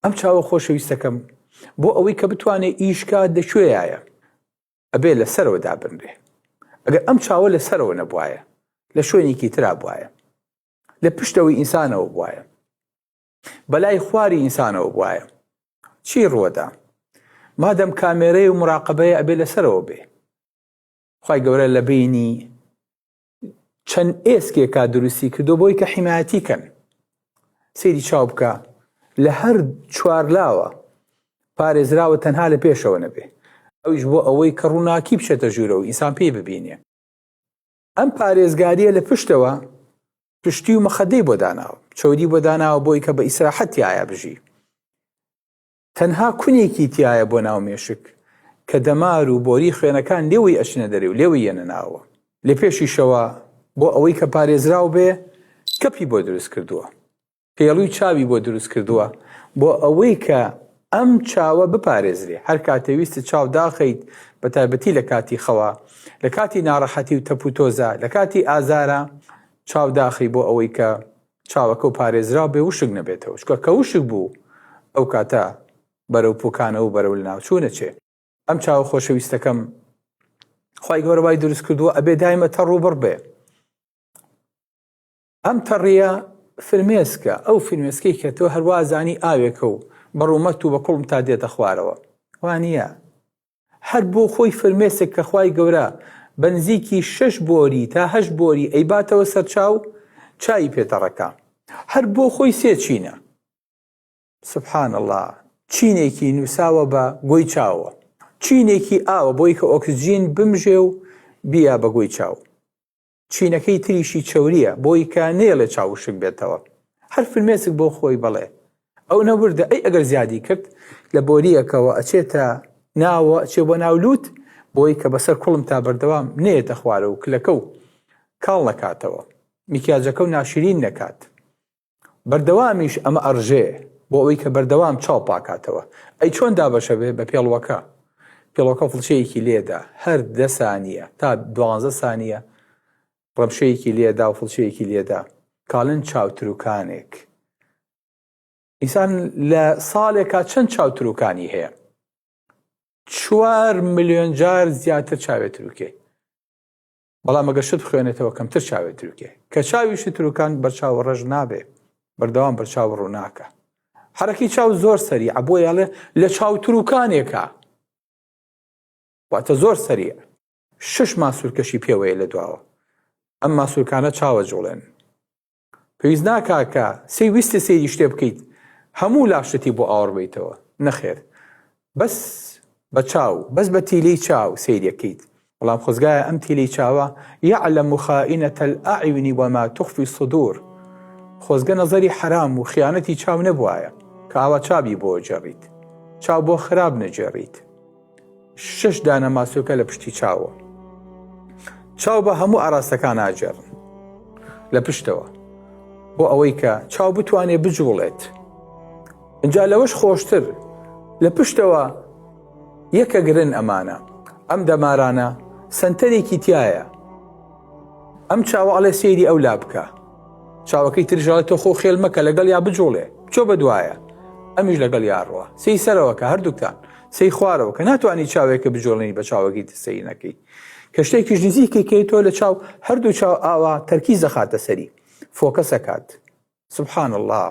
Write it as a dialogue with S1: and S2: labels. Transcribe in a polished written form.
S1: ئەم چاوە خۆشەویستەکەم بۆ ئەوەی کە بتوانێت ئیشکات لەکوێیایە ئەبێ لەسەرەوە دابنرێ. ئەگەر ئەم چاوە لەسەرەوە نەبوایە لە شوێنێکی ترا بواە، لە پشتەوەی ئینسانەوە بواە، بەلای خواری ئینسانەوە بواە، چی ڕوەدا؟ مادەم کامێرەی و مراقبەیە ئەبێ لەسەرەوە بێ. خوای گەورە لە بینی چەند ئێسکێکا دروستی کردو بۆی کە حیمایەتی کەن. سەیری چاو بکە لە هەر چوارلاوە پارێزراوە تەنها لە پێشەوە نەبێ، ئەویش بۆ ئەوەی کە ڕووناکی بچێتە ژوورەوە ئینسان پێی ببینێ. ئەم پارێزگاریە لە پشتەوە پشتی و مەخەدەی بۆ داناوە، چەودی بۆ داناوە بۆی کە بە ئیسراحەتی ئایا بژی. تەنها کونێکی تایە بۆ ناو مێشک کە دەمار و بۆری خوێنەکان لێوەی ئەچنە دەرێ و لێوەی یەنە ناوە. لە پێشیشەوە بۆ ئەوەی کە پارێزراو بێ کەپی بۆ دروست کردووە، پێڵووی چاوی بۆ دروست کردووە بۆ ئەوەی کە ئەم چاوە بپارێزرێ. هەر کاتێویستە چاو داخەیت بە تایبەتی لە کاتی خەوا، لە کاتی ناڕەحەتی و تەپ و تۆزە، لە کاتی ئازارە چاو داخی بۆ ئەوەی کە چاوەکە و پارێزراو بێ وشک نەبێتەوە. چکە کە وشک بوو ئەو کاتە بەرەو پۆکانە و بەرەو ناوچوونە چێ. ئەم چاوە خۆشەویستەکەم خوای گەورە وای دروست کردووە ئەبێ دایمە تەڕ و بڕ بێ. ئەم تەڕیە فرمێسکە، ئەو فرمێسکەی کە تۆ هەروازانی ئاوێکە و بەڕوومەت و بە کوڵم تا دێتە خوارەوە وانە هەر بۆ خۆی فرمێسک کە خوای گەورە بەنزیکی 6 بۆری تا 8 بۆری ئەیباتەوە سەر چاو چای پێتەڕەکە، هەر بۆ خۆی سێ چینە. سبحان الله، چینێکی نووساوە بە گۆی چاوە، چینێکی ئاوە بۆی کە ئۆکسجین بمژێ و بیا بە گۆی چاو، چینەکەی تریشی چەوریە بۆی کە نێڵێ چاوشک بێتەوە. هەر فرمێسک بۆ خۆی بەڵێ ئەو نەوردە ئەی ئەگەر زیادی کرد لە بۆریەکەوە ئەچێتە ناوە، ئەچێ بۆ ناولوت بۆی کە بەسەر کوڵم تا بەردەوام نێتە خوارە و کلەکە و کاڵ نەکاتەوە، میکیاجەکە و ناشرین نەکات. بەردەوامیش ئەمە ئەڕژێ بۆ ئەوەی کە بەردەوام چاو پاکاتەوە. ئەی چۆن دابەشە بێ بە پێڵوەکە، پێڵەکە فڵچەیەکی لێدا هەر 10 سانیە تا 12 سانیە ڕەمشەیەکی لێدا و فڵچەیەکی لێدا کاڵن چاوتروکانێک. ئینسان لە ساڵێکا چەند چاوتروکانی هەیە؟ 4 ملیۆن جار زیاتر چاوێت تروکێ، بەڵام ئەگەر شت بخوێنێتەوە کەمتر چاوێت تروکێ. کە چاویش تروکان بەرچاو ڕەش نابێ، بەردەوام بەرچاو ڕووناکە. حرەکی چاو زۆر سەریعە بۆ یاڵێ لە چاوتروکانێکە، واتە زۆر سەریع. 6 ماسوولکەشی پێوەیە لە دواوە. ئەم ماسوولکانە چاوە جوڵێن. پێویست ناکاکە سەیویستە سەیری شتێ بکەیت هەموو لاشتی بۆ ئاوڕ بیتەوە، نەخێر، بەس بە چاو، بەس بە تیلەی چاو سەیرەکەیت. بەڵام خۆزگایە ئەم تیلەی چاوە یعلەم خائینەتە الئەعیون وما تخفی الصدور. خۆزگە نەزەری حرام و خیانەتی چاو نەبوایە کە ئاوا چاوی بۆ جێڕیت، چاو بۆ خراب نەجێڕیت. 6 دانە ماسوولکە لە پشتی چاوە. چاو بە هەموو ئاراستەکان ئاجێڕن لە پشتەوە بۆ ئەوەی کە چاو بتوانێ بجوڵێت. اینجا لەوەش خۆشتر لە پشتەوە یەکە گرن ئەمانە، ئەم دەمارانە سنتەرێکی تایە. ئەم چاوە ئەڵێ سەیری ئەو لا بکە، چاوەکەی ترژاڵێت تۆ خۆ خێل مەکە لەگەڵ یا بجوڵێ بچۆ بە دوایە، ئەمیش لەگەڵ یاڕوە سەی سەرەوەکە هەردووکتان سەی خوارەوە کە ناتوانانی چاوێکە بجوڵێنی بە چاوەکەی سەی نەکەی. کە شتێکیش نزیکەی تۆ لە چاو هەردوو چاو ئاوا تەرکیز دەخاتە سەری، فۆکەسەکات. سبحان الله.